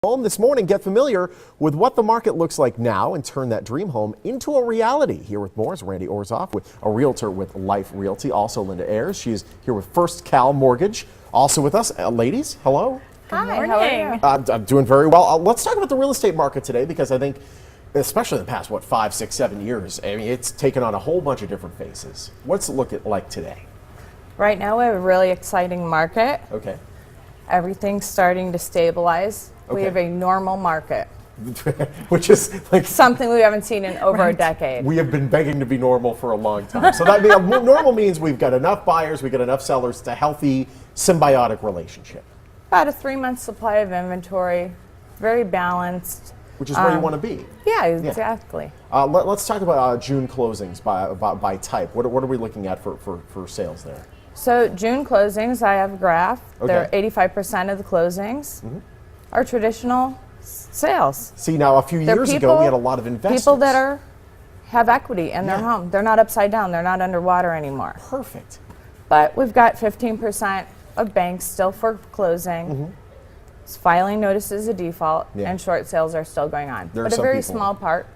Home this morning, get familiar with what the market looks like now and turn that dream home into a reality. Here with more is Randy Orzoff, with a realtor with Life Realty. Also Linda Ayres. She's here with First Cal Mortgage. Also with us, ladies, hello. Hi, how are you? I'm doing very well. Let's talk about the real estate market today, because I think, especially in the past, 5, 6, 7 years, I mean, it's taken on a whole bunch of different faces. What's it look like today? Right now, we have a really exciting market. Okay. Everything's starting to stabilize. Okay. We have a normal market. Which is like something we haven't seen in over a decade. We have been begging to be normal for a long time. So that normal means we've got enough buyers, we've got enough sellers. It's a healthy, symbiotic relationship. About a 3-month supply of inventory, very balanced. Which is where you want to be. Yeah, exactly. Let's talk about June closings by type. What are we looking at for sales there? So June closings, I have a graph. Okay. They're 85% of the closings are traditional sales. See, now a few years ago, we had a lot of investors. People that have equity in their home. They're not upside down. They're not underwater anymore. Perfect. But we've got 15% of banks still foreclosing. Filing notices of default, and short sales are still going on. But a very small part.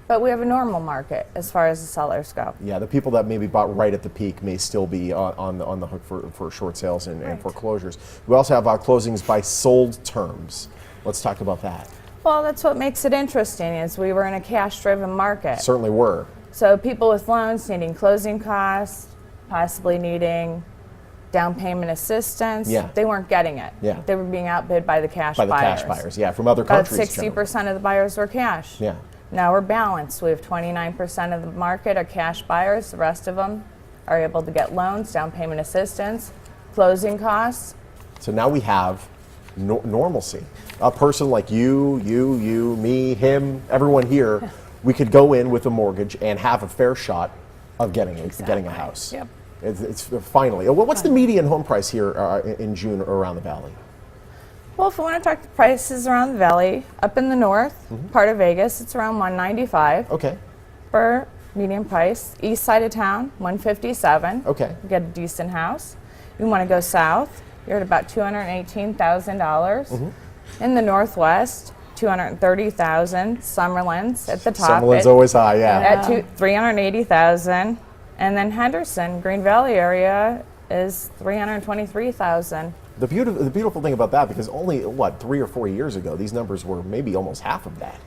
But we have a normal market as far as the sellers go. Yeah, the people that maybe bought right at the peak may still be on the hook for short sales and foreclosures. We also have closings by sold terms. Let's talk about that. Well, that's what makes it interesting, is we were in a cash-driven market. Certainly were. So people with loans needing closing costs, possibly needing down payment assistance, they weren't getting it. Yeah. They were being outbid by the cash buyers. By the cash buyers, from other countries. About 60% of the buyers were cash. Yeah. Now we're balanced. We have 29% of the market are cash buyers. The rest of them are able to get loans, down payment assistance, closing costs. So now we have normalcy. A person like you, me, him, everyone here, we could go in with a mortgage and have a fair shot of getting a house. Yep. It's finally. What's the median home price here in June around the valley? Well, if we want to talk the prices around the valley, up in the north part of Vegas, it's around $195. Okay. For median price. East side of town, $157. Okay. You get a decent house. You want to go south, you're at about $218,000. In the northwest, $230,000. Summerlin's at the top. Summerlin's always high, At $380,000. And then Henderson, Green Valley area is $323,000. The beautiful thing about that, because only 3 or 4 years ago, these numbers were maybe almost half of that.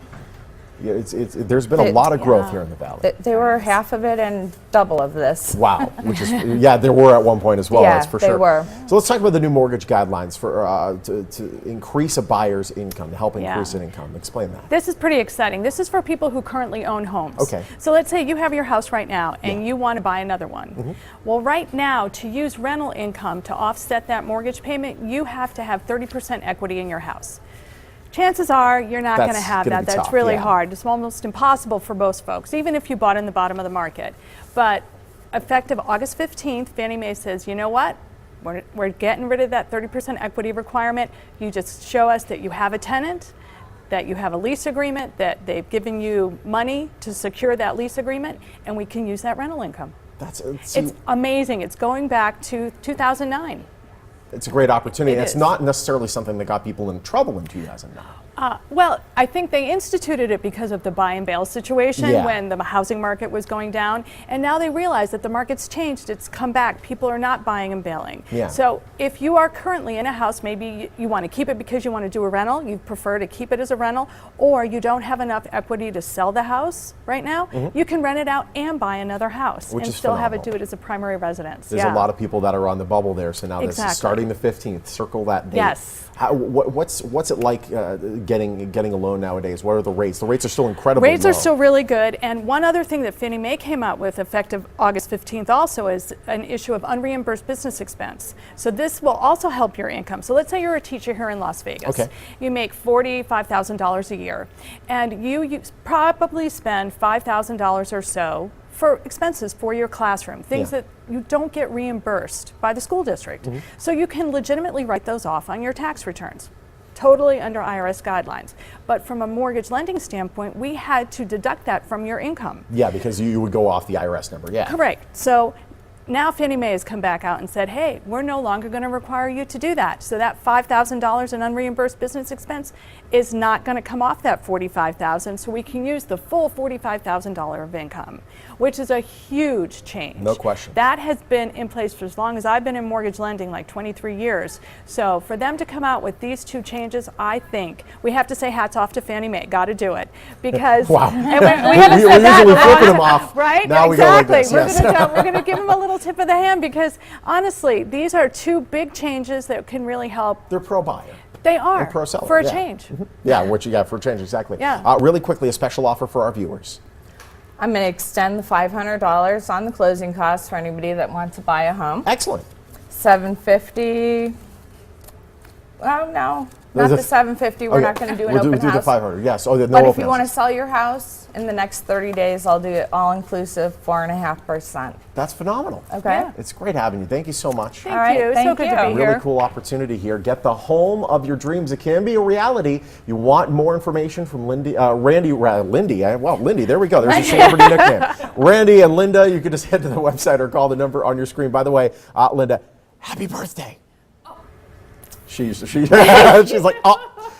Yeah, there's been a lot of growth here in the valley. They were half of it and double of this. Wow, which is there were at one point as well. That's for sure. They were. So let's talk about the new mortgage guidelines for to increase a buyer's income, to help increase an income. Explain that. This is pretty exciting. This is for people who currently own homes. Okay. So let's say you have your house right now and you want to buy another one. Well, right now, to use rental income to offset that mortgage payment, you have to have 30% equity in your house. Chances are you're not going to have that. That's really hard. It's almost impossible for most folks, even if you bought in the bottom of the market. But effective August 15th, Fannie Mae says, you know what? We're getting rid of that 30% equity requirement. You just show us that you have a tenant, that you have a lease agreement, that they've given you money to secure that lease agreement, and we can use that rental income. It's amazing. It's going back to 2009. It's a great opportunity. It's not necessarily something that got people in trouble in 2009. Well, I think they instituted it because of the buy and bail situation when the housing market was going down. And now they realize that the market's changed. It's come back. People are not buying and bailing. Yeah. So if you are currently in a house, maybe you want to keep it because you want to do a rental, you prefer to keep it as a rental, or you don't have enough equity to sell the house right now, you can rent it out and buy another house and still have it do it as a primary residence. There's a lot of people that are on the bubble there. So now this is starting the 15th. Circle that date. Yes. What's it like getting a loan nowadays? What are the rates? The rates are still incredibly low. Rates are still really good. And one other thing that Fannie Mae came out with effective August 15th also is an issue of unreimbursed business expense. So this will also help your income. So let's say you're a teacher here in Las Vegas. Okay. You make $45,000 a year, and you probably spend $5,000 or so for expenses for your classroom, things that you don't get reimbursed by the school district. So you can legitimately write those off on your tax returns. Totally under IRS guidelines. But from a mortgage lending standpoint, we had to deduct that from your income. Yeah, because you would go off the IRS number, Correct. So Now Fannie Mae has come back out and said, hey, we're no longer going to require you to do that. So that $5,000 in unreimbursed business expense is not going to come off that $45,000. So we can use the full $45,000 of income, which is a huge change. No question. That has been in place for as long as I've been in mortgage lending, like 23 years. So for them to come out with these two changes, I think we have to say hats off to Fannie Mae. Got to do it. Because wow. we haven't said that. Usually flipping them off. Right? Now Exactly. We go like this. Yes. We're going to give them a little tip of the hand because honestly, these are two big changes that can really help. They're pro-buyer. They are. Pro seller. For a change. Yeah, what you got for a change, exactly. Yeah. Really quickly, a special offer for our viewers. I'm going to extend the $500 on the closing costs for anybody that wants to buy a home. Excellent. $750. Oh no, not the $750. We're not going to do an open do house. the $500. Yes. Oh, no but if open you want to houses. sell your house in the next 30 days, I'll do it all inclusive, 4.5%. That's phenomenal. Okay. Yeah. It's great having you. Thank you so much. Thank All right, you. thank So good to you. be here. Really cool opportunity here. Get the home of your dreams. It can be a reality. You want more information from Lindy, Randy, Lindy. Well, Lindy, there we go. There's a celebrity nickname. Randy and Linda, you can just head to the website or call the number on your screen. By the way, Linda, happy birthday. She's like, oh,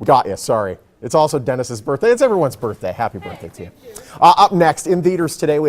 got you, sorry. It's also Dennis's birthday. It's everyone's birthday. Happy birthday to you. Up next, in theaters today, we